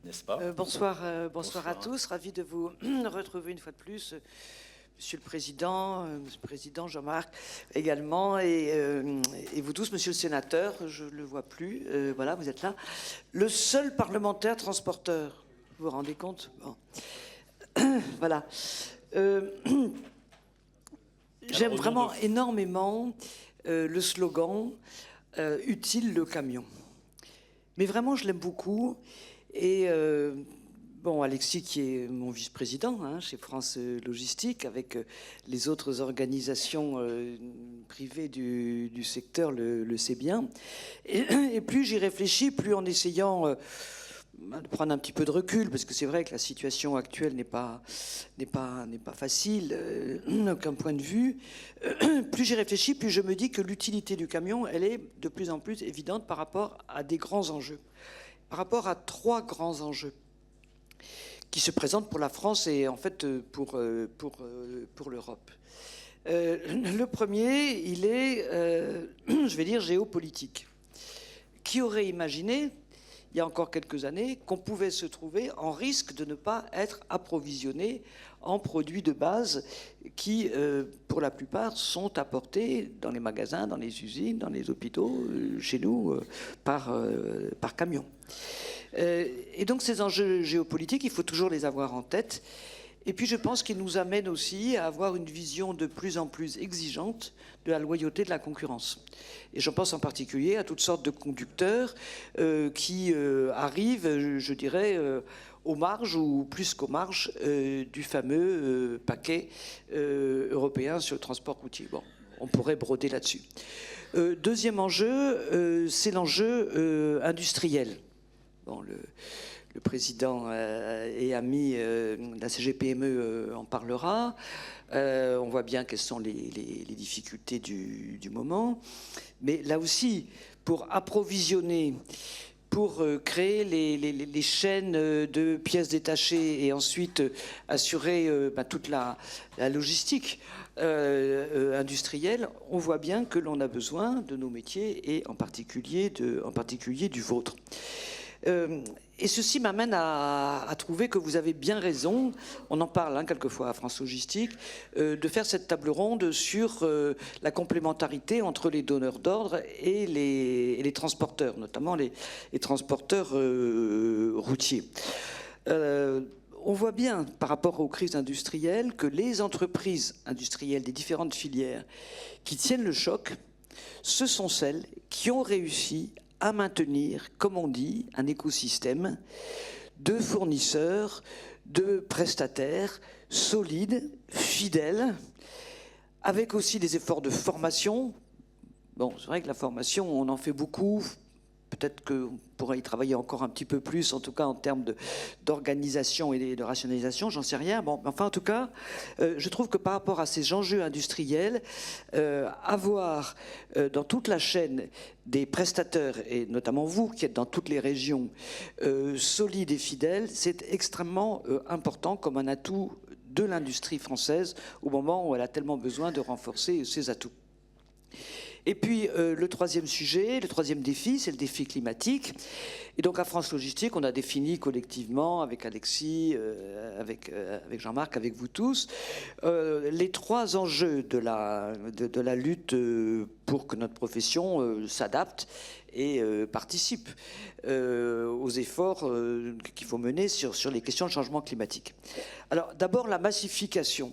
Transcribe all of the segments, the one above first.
n'est-ce pas? Bonsoir à tous, ravi de vous retrouver une fois de plus. Monsieur le Président Jean-Marc également, et vous tous, Monsieur le Sénateur, je ne le vois plus, voilà, vous êtes là. Le seul parlementaire transporteur, vous vous rendez compte? Bon. Voilà. J'aime vraiment énormément le slogan « Utile le camion ». Mais vraiment, je l'aime beaucoup. Et bon, Alexis, qui est mon vice-président chez France Logistique, avec les autres organisations privées du secteur, le sait bien. Et plus j'y réfléchis, plus en essayant de prendre un petit peu de recul, parce que c'est vrai que la situation actuelle n'est pas facile d'aucun point de vue. Plus j'y réfléchis, plus je me dis que l'utilité du camion, elle est de plus en plus évidente par rapport à des grands enjeux. Par rapport à 3 grands enjeux qui se présentent pour la France et en fait pour l'Europe. Le premier, il est, je vais dire, géopolitique. Qui aurait imaginé, il y a encore quelques années, qu'on pouvait se trouver en risque de ne pas être approvisionné en produits de base qui, pour la plupart, sont apportés dans les magasins, dans les usines, dans les hôpitaux, chez nous, par camion. Et donc ces enjeux géopolitiques, il faut toujours les avoir en tête. Et puis je pense qu'ils nous amènent aussi à avoir une vision de plus en plus exigeante de la loyauté de la concurrence. Et j'en pense en particulier à toutes sortes de conducteurs qui arrivent, je dirais, aux marges ou plus qu'aux marges du fameux paquet européen sur le transport routier. Bon, on pourrait broder là-dessus. Deuxième enjeu, c'est l'enjeu industriel. Bon, le président et ami de la CGPME en parlera. On voit bien quelles sont les difficultés du moment. Mais là aussi, pour approvisionner, pour créer les chaînes de pièces détachées et ensuite assurer toute la logistique industrielle, on voit bien que l'on a besoin de nos métiers et en particulier du vôtre. Et ceci m'amène à trouver que vous avez bien raison, on en parle quelquefois à France Logistique, de faire cette table ronde sur la complémentarité entre les donneurs d'ordre et les transporteurs, notamment les transporteurs routiers. On voit bien, par rapport aux crises industrielles, que les entreprises industrielles des différentes filières qui tiennent le choc, ce sont celles qui ont réussi à maintenir, comme on dit, un écosystème de fournisseurs, de prestataires solides, fidèles, avec aussi des efforts de formation. Bon, c'est vrai que la formation, on en fait beaucoup. Peut-être qu'on pourrait y travailler encore un petit peu plus, en tout cas en termes d'organisation et de rationalisation, j'en sais rien. Bon, enfin, en tout cas, je trouve que par rapport à ces enjeux industriels, avoir dans toute la chaîne des prestataires, et notamment vous qui êtes dans toutes les régions, solides et fidèles, c'est extrêmement important comme un atout de l'industrie française au moment où elle a tellement besoin de renforcer ses atouts. Et puis le troisième sujet, le troisième défi, c'est le défi climatique. Et donc à France Logistique, on a défini collectivement avec Alexis, avec Jean-Marc, avec vous tous, les 3 enjeux de la lutte pour que notre profession s'adapte et participe aux efforts qu'il faut mener sur les questions de changement climatique. Alors d'abord la massification.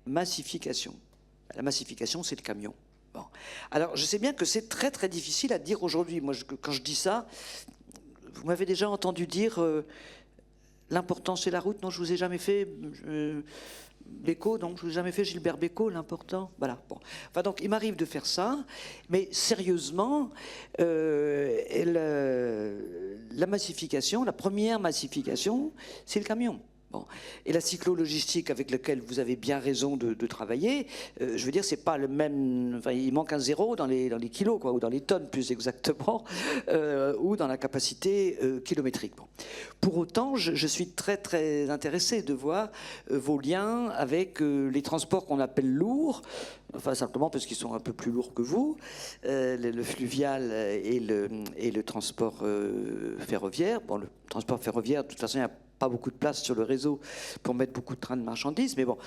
La massification, c'est le camion. Bon. Alors, je sais bien que c'est très, très difficile à dire aujourd'hui. Moi, quand je dis ça, vous m'avez déjà entendu dire l'important, c'est la route. Non, je vous ai jamais fait Bécaud, donc je vous ai jamais fait Gilbert Bécaud, l'important. Voilà. Bon. Enfin, donc, il m'arrive de faire ça. Mais sérieusement, la massification, la première massification, c'est le camion. Bon. Et la cyclo-logistique avec laquelle vous avez bien raison de travailler, je veux dire, c'est pas le même. Enfin, il manque un zéro dans les kilos, quoi, ou dans les tonnes plus exactement, ou dans la capacité kilométrique. Bon. Pour autant, je suis très très intéressé de voir vos liens avec les transports qu'on appelle lourds, enfin simplement parce qu'ils sont un peu plus lourds que vous, le fluvial et le transport ferroviaire. Bon, le transport ferroviaire, de toute façon, il y a pas beaucoup de place sur le réseau pour mettre beaucoup de trains de marchandises, mais bon.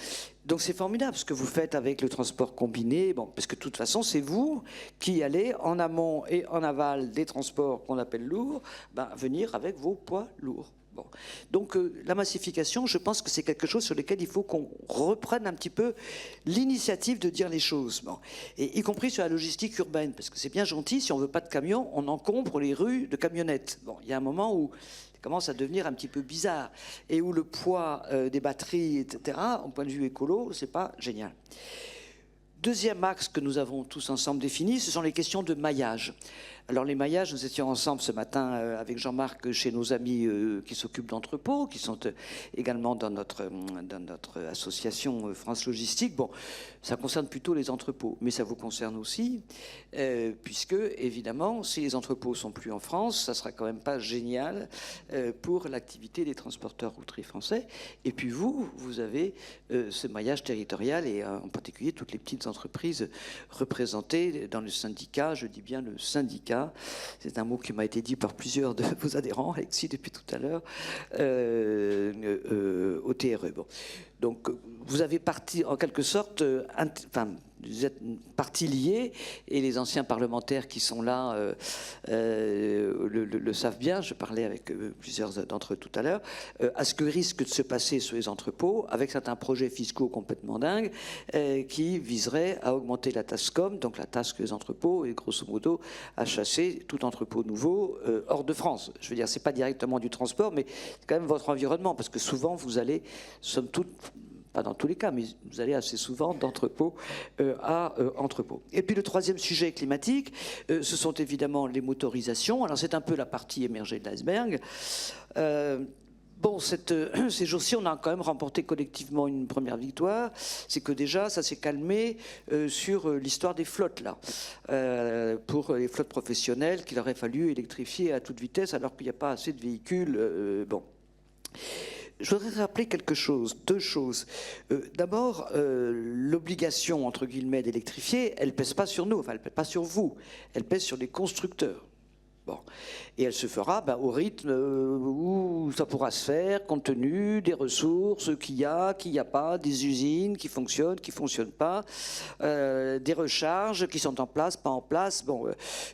Donc c'est formidable ce que vous faites avec le transport combiné, bon, parce que de toute façon, c'est vous qui allez en amont et en aval des transports qu'on appelle lourds, venir avec vos poids lourds. Bon. Donc la massification, je pense que c'est quelque chose sur lequel il faut qu'on reprenne un petit peu l'initiative de dire les choses, bon. Et y compris sur la logistique urbaine, parce que c'est bien gentil, si on veut pas de camions, on encombre les rues de camionnettes. Bon, il y a un moment où commence à devenir un petit peu bizarre et où le poids des batteries, etc., au point de vue écolo, c'est pas génial. Deuxième axe que nous avons tous ensemble défini, ce sont les questions de maillage. Alors les maillages, nous étions ensemble ce matin avec Jean-Marc chez nos amis qui s'occupent d'entrepôts, qui sont également dans notre association France Logistique. Bon, ça concerne plutôt les entrepôts, mais ça vous concerne aussi, puisque évidemment, si les entrepôts sont plus en France, ça sera quand même pas génial pour l'activité des transporteurs routiers français. Et puis vous avez ce maillage territorial et en particulier toutes les petites entreprises représentées dans le syndicat, je dis bien le syndicat. C'est un mot qui m'a été dit par plusieurs de vos adhérents, Alexis, depuis tout à l'heure, au TRE. Bon. Donc, vous avez parti, en quelque sorte, vous êtes une partie liée, et les anciens parlementaires qui sont là le savent bien. Je parlais avec plusieurs d'entre eux tout à l'heure, à ce que risque de se passer sur les entrepôts, avec certains projets fiscaux complètement dingues, qui viseraient à augmenter la TASCOM, donc la taxe que les entrepôts, et grosso modo, à chasser tout entrepôt nouveau hors de France. Je veux dire, c'est pas directement du transport, mais c'est quand même votre environnement, parce que souvent, vous allez, somme toute, pas dans tous les cas, mais vous allez assez souvent d'entrepôt à entrepôt. Et puis le troisième sujet climatique, ce sont évidemment les motorisations. Alors c'est un peu la partie émergée de l'iceberg. Bon, ces jours-ci, on a quand même remporté collectivement une première victoire. C'est que déjà, ça s'est calmé sur l'histoire des flottes, là. Pour les flottes professionnelles qu'il aurait fallu électrifier à toute vitesse alors qu'il n'y a pas assez de véhicules. Bon. Je voudrais rappeler quelque chose, deux choses. D'abord, l'obligation, entre guillemets, d'électrifier, elle ne pèse pas sur nous, enfin, elle ne pèse pas sur vous, elle pèse sur les constructeurs. Bon. Et elle se fera au rythme où ça pourra se faire, compte tenu des ressources qu'il y a pas, des usines qui fonctionnent, qui ne fonctionnent pas, des recharges qui sont en place, pas en place. Bon,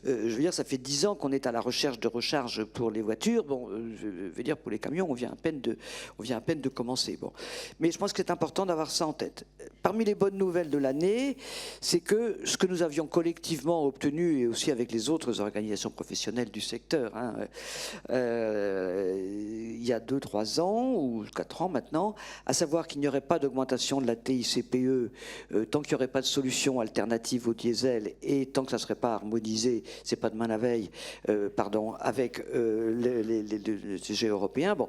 je veux dire, ça fait 10 ans qu'on est à la recherche de recharge pour les voitures. Bon, je veux dire, pour les camions, on vient à peine de commencer. Bon. Mais je pense que c'est important d'avoir ça en tête. Parmi les bonnes nouvelles de l'année, c'est que ce que nous avions collectivement obtenu, et aussi avec les autres organisations professionnelles du secteur, il y a 2-3 ans ou 4 ans maintenant, à savoir qu'il n'y aurait pas d'augmentation de la TICPE tant qu'il n'y aurait pas de solution alternative au diesel et tant que ça ne serait pas harmonisé, c'est pas demain la veille, avec les sujets européens. Bon,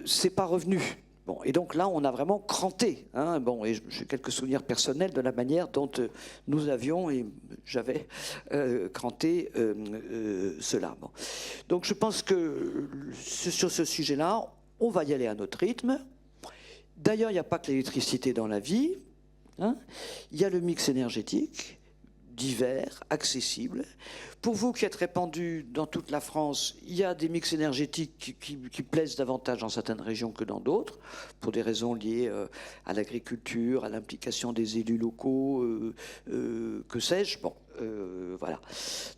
c'est pas revenu. Bon, et donc là, on a vraiment cranté. Bon, et j'ai quelques souvenirs personnels de la manière dont nous avions, et j'avais cranté cela. Bon. Donc je pense que sur ce sujet-là, on va y aller à notre rythme. D'ailleurs, il n'y a pas que l'électricité dans la vie. Il y a le mix énergétique, divers, accessible. Pour vous qui êtes répandus dans toute la France, il y a des mix énergétiques qui plaisent davantage dans certaines régions que dans d'autres, pour des raisons liées à l'agriculture, à l'implication des élus locaux, que sais-je. Bon, voilà.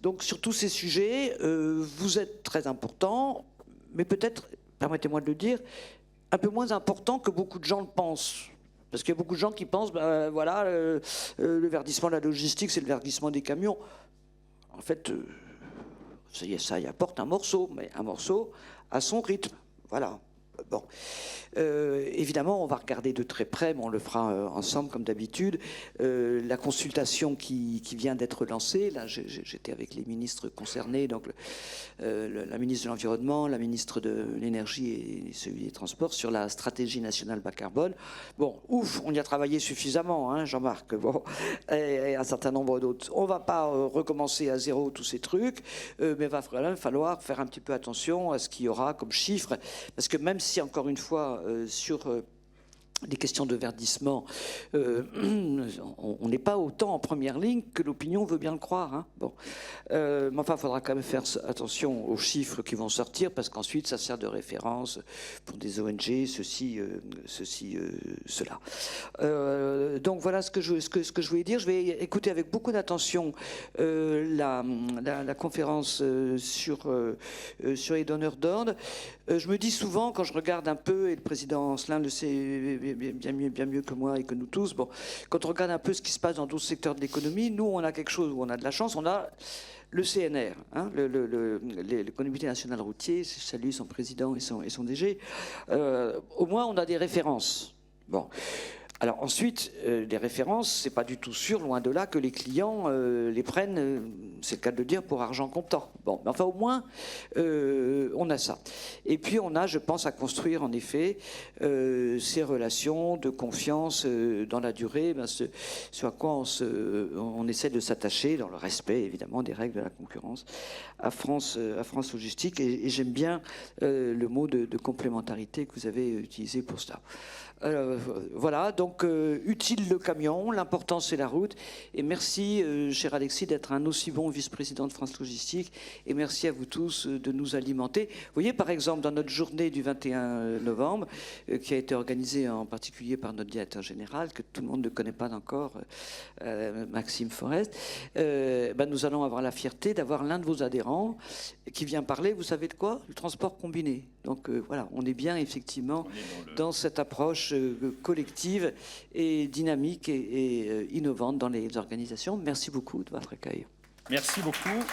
Donc sur tous ces sujets, vous êtes très importants, mais peut-être, permettez-moi de le dire, un peu moins importants que beaucoup de gens le pensent. Parce qu'il y a beaucoup de gens qui pensent, voilà, le verdissement de la logistique, c'est le verdissement des camions. En fait, ça y apporte un morceau, mais un morceau à son rythme. Voilà. Bon. Évidemment, on va regarder de très près, mais on le fera ensemble comme d'habitude, la consultation qui vient d'être lancée. Là, j'étais avec les ministres concernés, donc la ministre de l'Environnement, la ministre de l'Énergie et celui des Transports, sur la stratégie nationale bas carbone. Bon, ouf, on y a travaillé suffisamment, hein, Jean-Marc, bon, et un certain nombre d'autres. On ne va pas recommencer à zéro tous ces trucs, mais il va vraiment falloir faire un petit peu attention à ce qu'il y aura comme chiffres, parce que même si, encore une fois, sur des questions de verdissement, on n'est pas autant en première ligne que l'opinion veut bien le croire. Hein. Bon. Mais enfin, il faudra quand même faire attention aux chiffres qui vont sortir, parce qu'ensuite, ça sert de référence pour des ONG, cela. Donc voilà ce que je voulais dire. Je vais écouter avec beaucoup d'attention la conférence sur les donneurs d'ordre. Je me dis souvent, quand je regarde un peu, et le président Ancelin le sait bien mieux que moi et que nous tous, bon, quand on regarde un peu ce qui se passe dans d'autres secteurs de l'économie, nous, on a quelque chose où on a de la chance, on a le CNR, hein, le Comité national routier, je salue son président et son DG, au moins on a des références. Bon. Alors ensuite, les références, c'est pas du tout sûr, loin de là, que les clients les prennent, c'est le cas de le dire, pour argent comptant. Bon, mais enfin au moins, on a ça. Et puis on a, je pense, à construire en effet ces relations de confiance dans la durée, ben, ce à quoi on essaie de s'attacher, dans le respect évidemment des règles de la concurrence, à France Logistique. Et j'aime bien le mot de complémentarité que vous avez utilisé pour cela. Voilà, donc utile le camion, l'important c'est la route. Et merci, cher Alexis, d'être un aussi bon vice-président de France Logistique. Et merci à vous tous de nous alimenter. Vous voyez, par exemple, dans notre journée du 21 novembre, qui a été organisée en particulier par notre directeur général, que tout le monde ne connaît pas encore, Maxime Forest, ben, nous allons avoir la fierté d'avoir l'un de vos adhérents qui vient parler, vous savez de quoi? Le transport combiné. Donc voilà, on est bien effectivement dans cette approche collective et dynamique et innovante dans les organisations. Merci beaucoup de votre accueil. Merci beaucoup.